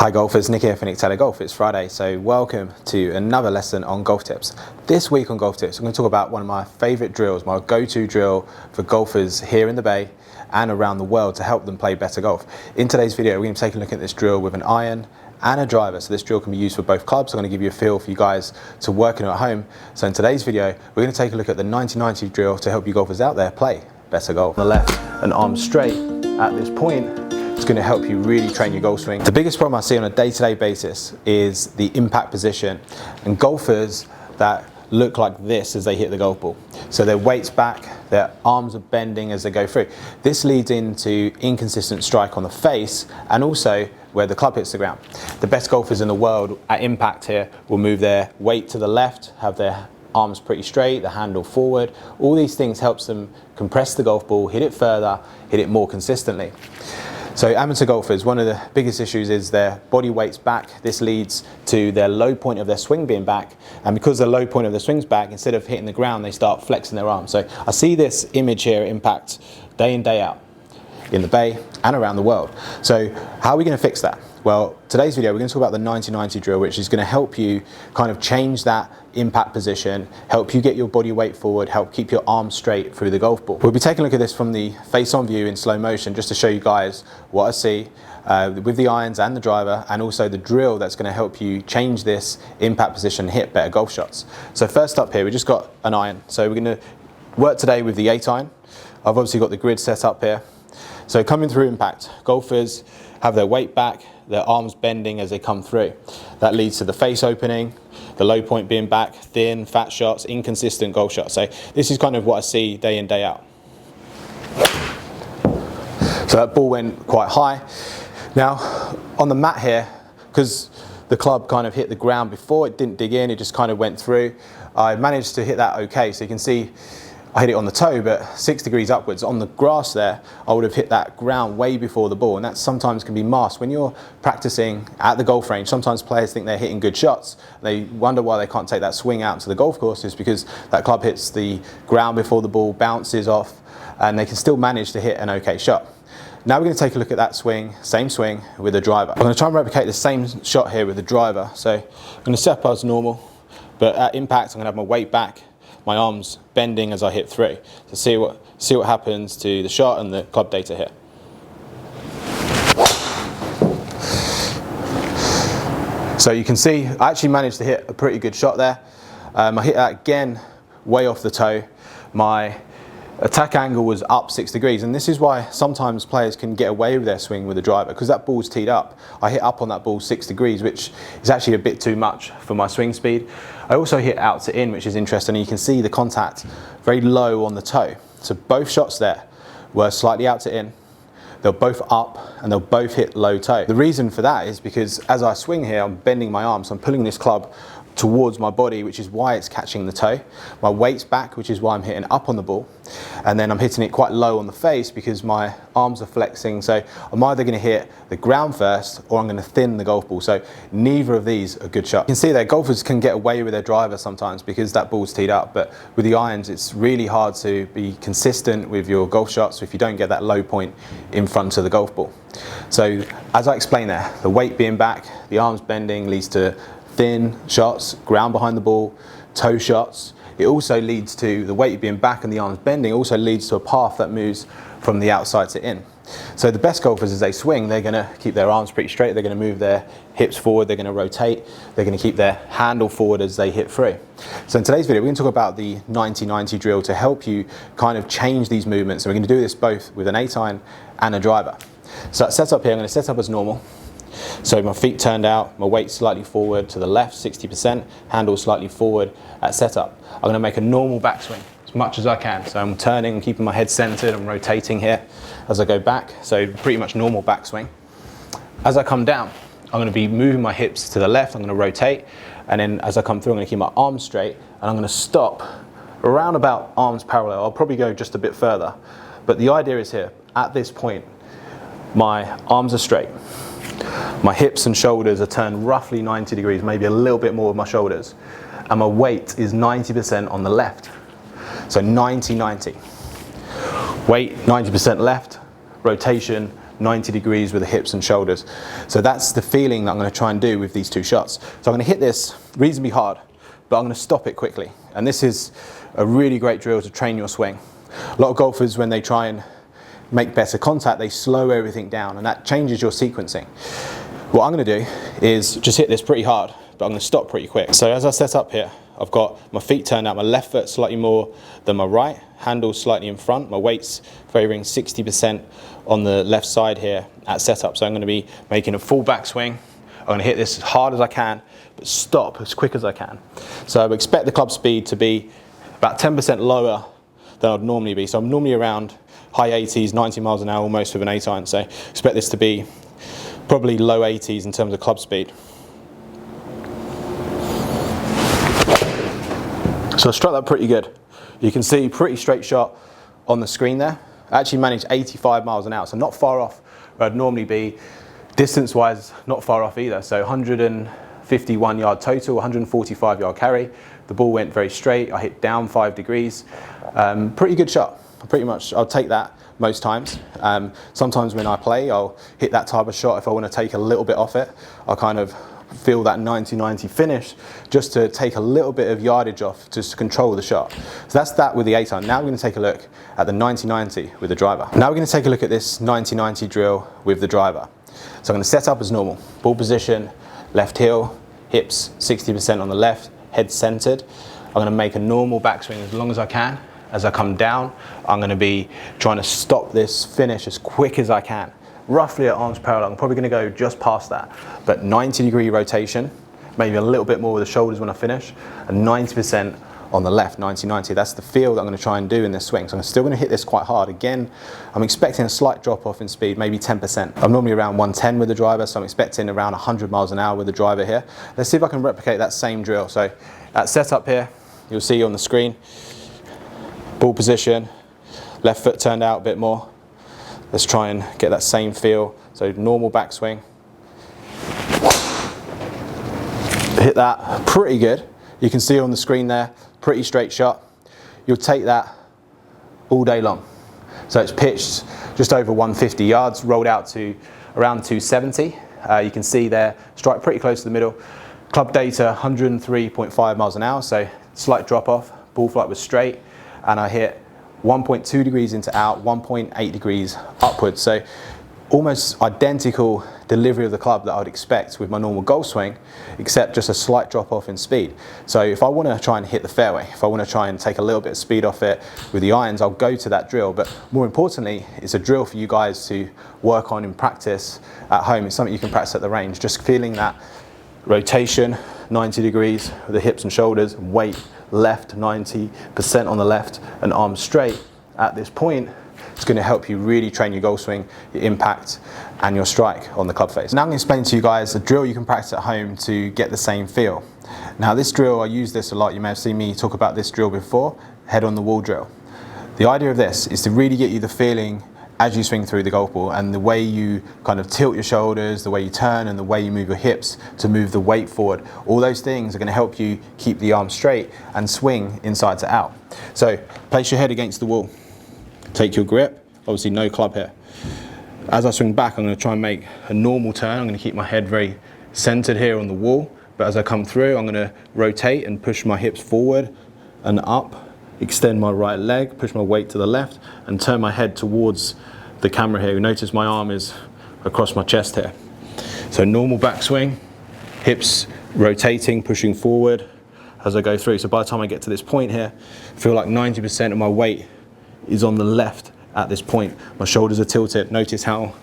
Hi golfers, Nick here for Nick Taylor Golf. It's Friday, so welcome to another lesson on golf tips. This week on golf tips, I'm going to talk about one of my favourite drills, my go-to drill for golfers here in the Bay and around the world to help them play better golf. In today's video, we're going to take a look at this drill with an iron and a driver. So this drill can be used for both clubs. I'm going to give you a feel for you guys to work in at home. So in today's video, we're going to take a look at the 90-90 drill to help you golfers out there play better golf. On the left, an arm straight at this point. It's going to help you really train your golf swing. The biggest problem I see on a day-to-day basis is the impact position and golfers that look like this as they hit the golf ball. So their weight's back, their arms are bending as they go through. This leads into inconsistent strike on the face and also where the club hits the ground. The best golfers in the world at impact here will move their weight to the left, have their arms pretty straight, the handle forward. All these things helps them compress the golf ball, hit it further, hit it more consistently. So amateur golfers, one of the biggest issues is their body weight's back. This leads to their low point of their swing being back. And because the low point of the swing's back, instead of hitting the ground, they start flexing their arms. So I see this image here impact day in, day out in the Bay and around the world. So how are we going to fix that? Well, today's video, we're going to talk about the 90-90 drill, which is going to help you kind of change that impact position, help you get your body weight forward, help keep your arms straight through the golf ball. We'll be taking a look at this from the face-on view in slow motion, just to show you guys what I see with the irons and the driver, and also the drill that's going to help you change this impact position and hit better golf shots. So first up here, we just got an iron. So we're going to work today with the 8 iron. I've obviously got the grid set up here. So coming through impact, golfers have their weight back, their arms bending as they come through. That leads to the face opening, the low point being back, thin, fat shots, inconsistent golf shots. So this is kind of what I see day in, day out. So that ball went quite high. Now on the mat here, because the club kind of hit the ground before, it didn't dig in, it just kind of went through. I managed to hit that okay, so you can see I hit it on the toe, but 6 degrees upwards. On the grass there, I would have hit that ground way before the ball, and that sometimes can be masked. When you're practicing at the golf range, sometimes players think they're hitting good shots. They wonder why they can't take that swing out to the golf course. It's because that club hits the ground before the ball, bounces off, and they can still manage to hit an okay shot. Now we're going to take a look at that swing, same swing with the driver. I'm going to try and replicate the same shot here with the driver. So I'm going to set up as normal, but at impact I'm going to have my weight back, my arms bending as I hit through. So see what happens to the shot and the club data here. So you can see I actually managed to hit a pretty good shot there. I hit that again way off the toe. My attack angle was up 6 degrees, and this is why sometimes players can get away with their swing with the driver, because that ball's teed up. I hit up on that ball 6 degrees, which is actually a bit too much for my swing speed. I also hit out to in, which is interesting, and you can see the contact very low on the toe. So both shots there were slightly out to in. They're both up and they'll both hit low toe. The reason for that is because as I swing here, I'm bending my arms, so I'm pulling this club towards my body, which is why it's catching the toe. My weight's back, which is why I'm hitting up on the ball. And then I'm hitting it quite low on the face because my arms are flexing. So I'm either going to hit the ground first or I'm going to thin the golf ball. So neither of these are good shots. You can see there, golfers can get away with their driver sometimes because that ball's teed up. But with the irons, it's really hard to be consistent with your golf shots if you don't get that low point in front of the golf ball. So as I explained there, the weight being back, the arms bending leads to thin shots, ground behind the ball, toe shots. It also leads to the weight being back and the arms bending, also leads to a path that moves from the outside to in. So the best golfers as they swing, they're going to keep their arms pretty straight, they're going to move their hips forward, they're going to rotate, they're going to keep their handle forward as they hit through. So in today's video, we're going to talk about the 90-90 drill to help you kind of change these movements. And we're going to do this both with an 8 iron and a driver. So that setup here, I'm going to set up as normal. So my feet turned out, my weight slightly forward to the left, 60%, handle slightly forward at setup. I'm going to make a normal backswing as much as I can. So I'm turning and keeping my head centered, I'm rotating here as I go back. So pretty much normal backswing. As I come down, I'm going to be moving my hips to the left, I'm going to rotate, and then as I come through, I'm going to keep my arms straight, and I'm going to stop around about arms parallel. I'll probably go just a bit further. But the idea is here, at this point, my arms are straight. My hips and shoulders are turned roughly 90 degrees, maybe a little bit more with my shoulders. And my weight is 90% on the left. So 90-90. Weight 90% left, rotation 90 degrees with the hips and shoulders. So that's the feeling that I'm going to try and do with these two shots. So I'm going to hit this reasonably hard, but I'm going to stop it quickly. And this is a really great drill to train your swing. A lot of golfers, when they try and make better contact, they slow everything down, and that changes your sequencing. What I'm going to do is just hit this pretty hard, but I'm going to stop pretty quick. So as I set up here, I've got my feet turned out, my left foot slightly more than my right, handle slightly in front, my weight's favoring 60% on the left side here at setup. So I'm going to be making a full backswing. I'm going to hit this as hard as I can, but stop as quick as I can. So I would expect the club speed to be about 10% lower than I'd normally be. So I'm normally around high 80s, 90 miles an hour almost with an 8-iron. So expect this to be probably low 80s in terms of club speed. So I struck that pretty good. You can see pretty straight shot on the screen there. I actually managed 85 miles an hour, so not far off where I'd normally be. Distance-wise, not far off either. So 151 yard total, 145 yard carry. The ball went very straight. I hit down 5 degrees. Pretty good shot. Pretty much, I'll take that most times. Sometimes when I play, I'll hit that type of shot. If I want to take a little bit off it, I'll kind of feel that 90-90 finish just to take a little bit of yardage off, just to control the shot. So that's that with the 8-iron. Now we're going to take a look at the 90-90 with the driver. Now we're going to take a look at this 90-90 drill with the driver. So I'm going to set up as normal. Ball position, left heel, hips 60% on the left, head centered. I'm going to make a normal backswing as long as I can. As I come down, I'm going to be trying to stop this finish as quick as I can. Roughly at arms parallel. I'm probably going to go just past that. But 90-degree rotation, maybe a little bit more with the shoulders when I finish, and 90% on the left, 90-90. That's the feel that I'm going to try and do in this swing. So I'm still going to hit this quite hard. Again, I'm expecting a slight drop off in speed, maybe 10%. I'm normally around 110 with the driver, so I'm expecting around 100 miles an hour with the driver here. Let's see if I can replicate that same drill. So at setup here, you'll see on the screen, ball position, left foot turned out a bit more. Let's try and get that same feel. So normal backswing. Hit that pretty good. You can see on the screen there, pretty straight shot. You'll take that all day long. So it's pitched just over 150 yards, rolled out to around 270. You can see there, strike pretty close to the middle. Club data, 103.5 miles an hour, so slight drop off. Ball flight was straight, and I hit 1.2 degrees into out, 1.8 degrees upwards. So almost identical delivery of the club that I would expect with my normal golf swing, except just a slight drop off in speed. So if I want to try and hit the fairway, if I want to try and take a little bit of speed off it with the irons, I'll go to that drill. But more importantly, it's a drill for you guys to work on in practice at home. It's something you can practice at the range. Just feeling that rotation, 90 degrees with the hips and shoulders, weight left, 90% on the left, and arms straight at this point. It's going to help you really train your golf swing, your impact, and your strike on the club face. Now I'm going to explain to you guys a drill you can practice at home to get the same feel. Now this drill, I use this a lot. You may have seen me talk about this drill before, head on the wall drill. The idea of this is to really get you the feeling as you swing through the golf ball, and the way you kind of tilt your shoulders, the way you turn, and the way you move your hips to move the weight forward. All those things are going to help you keep the arm straight and swing inside to out. So place your head against the wall. Take your grip, obviously no club here. As I swing back, I'm going to try and make a normal turn. I'm going to keep my head very centered here on the wall, but as I come through, I'm going to rotate and push my hips forward and up, extend my right leg, push my weight to the left, and turn my head towards the camera here. You notice my arm is across my chest here. So normal backswing, hips rotating, pushing forward as I go through. So by the time I get to this point here, I feel like 90% of my weight is on the left at this point. My shoulders are tilted. Notice how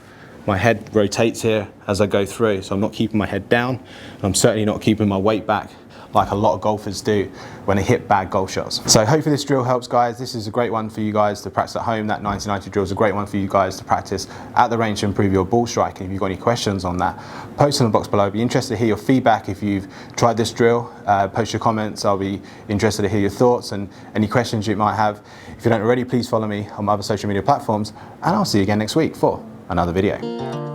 my head rotates here as I go through. So I'm not keeping my head down. I'm certainly not keeping my weight back like a lot of golfers do when they hit bad golf shots. So hopefully this drill helps, guys. This is a great one for you guys to practice at home. That 90-90 drill is a great one for you guys to practice at the range to improve your ball strike. And if you've got any questions on that, post in the box below. I'd be interested to hear your feedback. If you've tried this drill, post your comments. I'll be interested to hear your thoughts and any questions you might have. If you don't already, please follow me on my other social media platforms, and I'll see you again next week for another video.